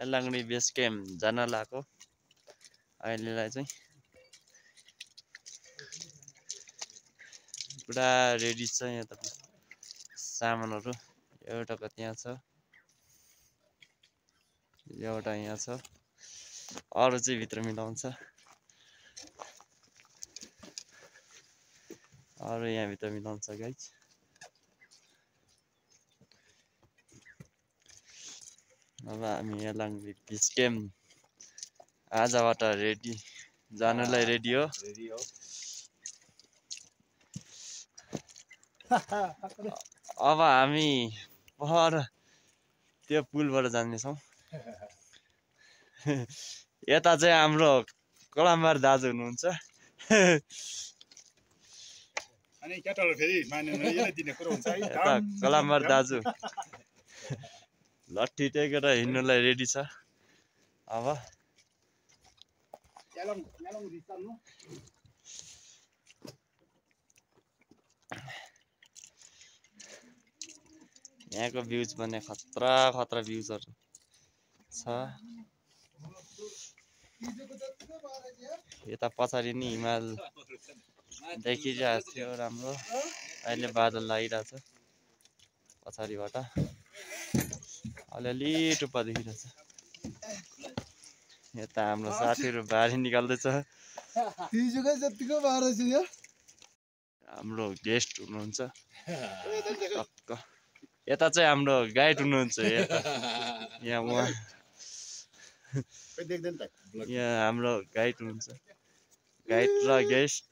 एलाङ्गडी base camp जान लागेको अहिलेलाई चाहिँ पुरा रेडी छ। यहाँ त सामानहरू एउटाको त्यहाँ छ, एउटा यहाँ छ, अरू चाहिँ भित्र मिलाउँछ, अरू यहाँ भित्र मिलाउँछ गाइज। अब हामी एलाङ्गडी बेस क्याम्प आजबाट रेडी जानलाई रेडी हो। अब हामी पर त्यो पुलबाट जानेछौँ। यता चाहिँ हाम्रो कलामबार दाजु हुनुहुन्छ। अनि केटाहरु फेरि मानेन यसले दिने कुरा हुन्छ है। यता कलामबार दाजु लट्ठी टेकेर हिँड्नलाई रेडी छ। अब यहाँको भ्यूज भने खतरा खतरा भ्यूजहरु छ। यता पछाडि नि हिमाल देखिरहेको थियो राम्रो। अहिले बादल लागिरहेछ पछाडिबाट, अलिअलि टुप्पा देखिरहेछ। यता हाम्रो साथीहरु बारी निकाल्दैछ। हाम्रो गेस्ट हुनुहुन्छ टक्क। यता चाहिँ हाम्रो गाइड हुनुहुन्छ। यहाँ उहाँ यहाँ हाम्रो गाइड हुनुहुन्छ, गाइड र गेस्ट।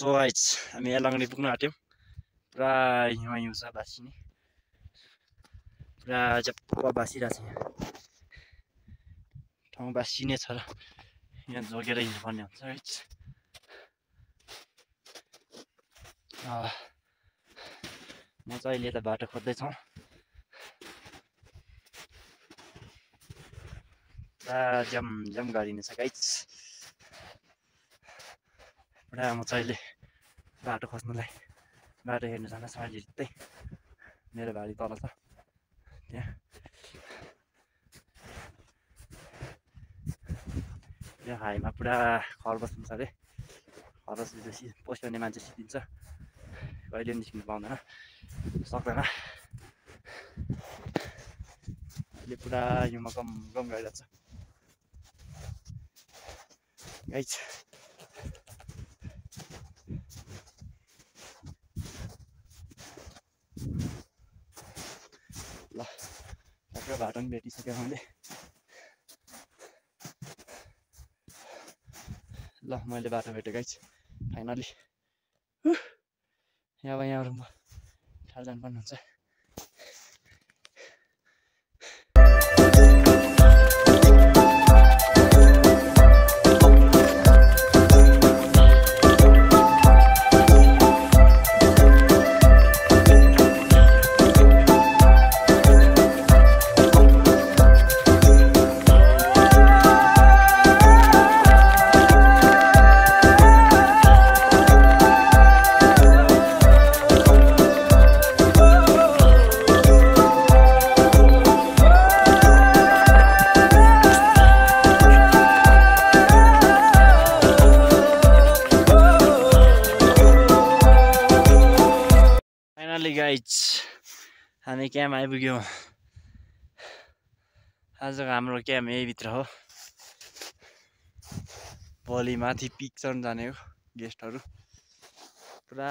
सो गाइस हामी एलाङ्गडी पुग्न आँट्यौँ। पुरा हिउँ छ, बासिने पुरा जप्प बासिरहेको छ। यहाँ ठाउँ बासिने छ र यहाँ जोगेर हिँड्नुपर्ने हुन्छ गाइस। म चाहिँ अहिले यता बाटो खोज्दैछु। पुरा जम जम गाडी नै छ गाइस। पुरा म चाहिँ अहिले बाटो खोज्नलाई बाटो हेर्नु जान साँझ झिक्दै। मेरो बारी तल छ त्यहाँ। यो हाईमा पुरा खरबस हुन्छ अरे। खरबस पस्यो भने मान्छे सिद्धिन्छ, कहिले निस्किनु पाउँदैन, सक्दैन। अहिले पुरा हिउँमा गम गम गइरहेको छ। गाइस ल ठ्याक्कै बाटो पनि भेटिसक्यो मैले ल मैले बाटो भेटेँ गाइस फाइनली यहाँबाट म ठाडो जानुपर्ने हुन्छ गाइज हामी क्याम्प आइपुग्यौँ आजको हाम्रो क्याम्प यहीभित्र हो भोलि माथि पिक चढ्न जाने हो गेस्टहरू पुरा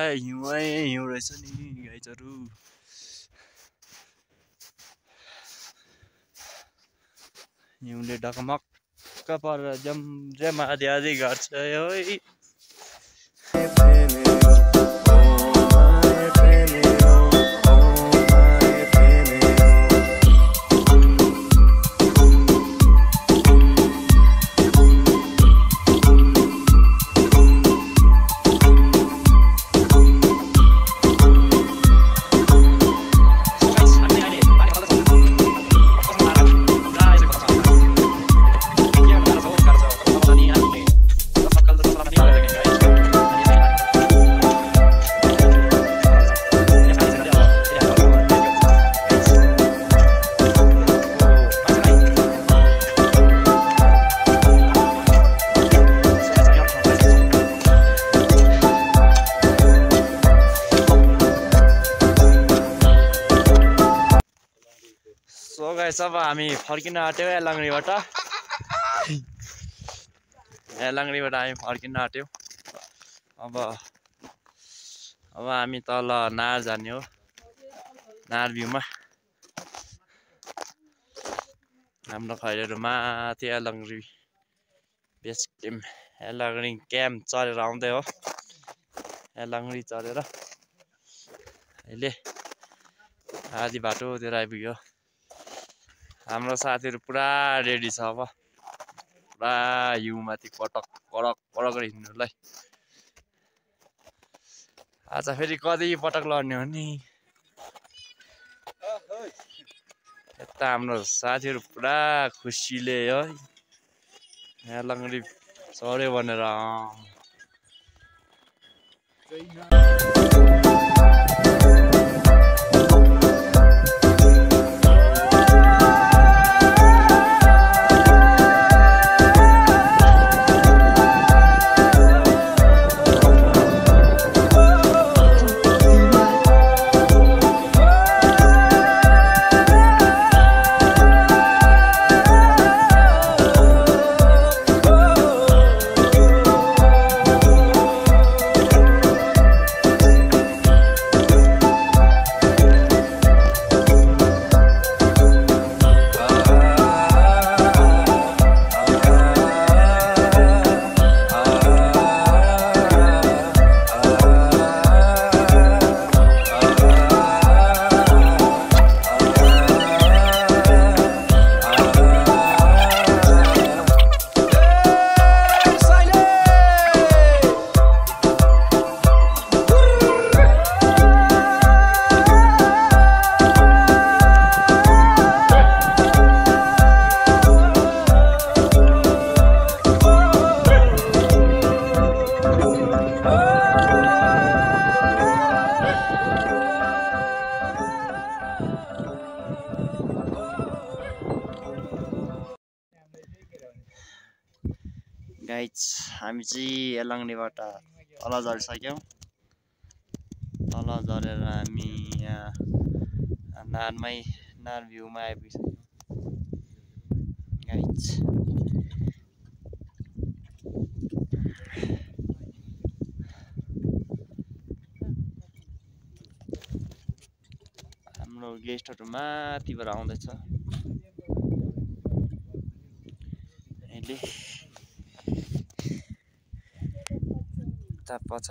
हिउँै हिउँ रहेछ नि गाइजहरू हिउँले ढकमक्क परेर जम्झ्याम आधी आधी गर्छ है अब हामी फर्किन आँट्यौँ यालाङ्गडीबाट हामी फर्किन आँट्यौँ अब हामी तल नार जाने हो नार भ्यूमा हाम्रो खैरेहरू माथि यालाङ्गडी बेस क्याम्प यालाङ्गडी क्याम्प चढेर आउँदै हो यालाङ्गडी चढेर अहिले आधी बाटोतिर आइपुग्यो हाम्रो साथीहरू पुरा रेडी छ अब पुरा हिउँमाथि पटक पटक हिँड्नुलाई आज फेरि कति पटक लड्ने हो नि यता हाम्रो साथीहरू पुरा खुसीले है यालाङ्गडी चढ्यो भनेर गाइज हामी चाहिँ यालाङ्गडीबाट तल झरिसक्यौँ तल झरेर हामी यहाँ नार भ्यूमा आइपुगिसक्यौँ गाइज हाम्रो गेस्टहरू माथिबाट आउँदैछ अहिले पछाडि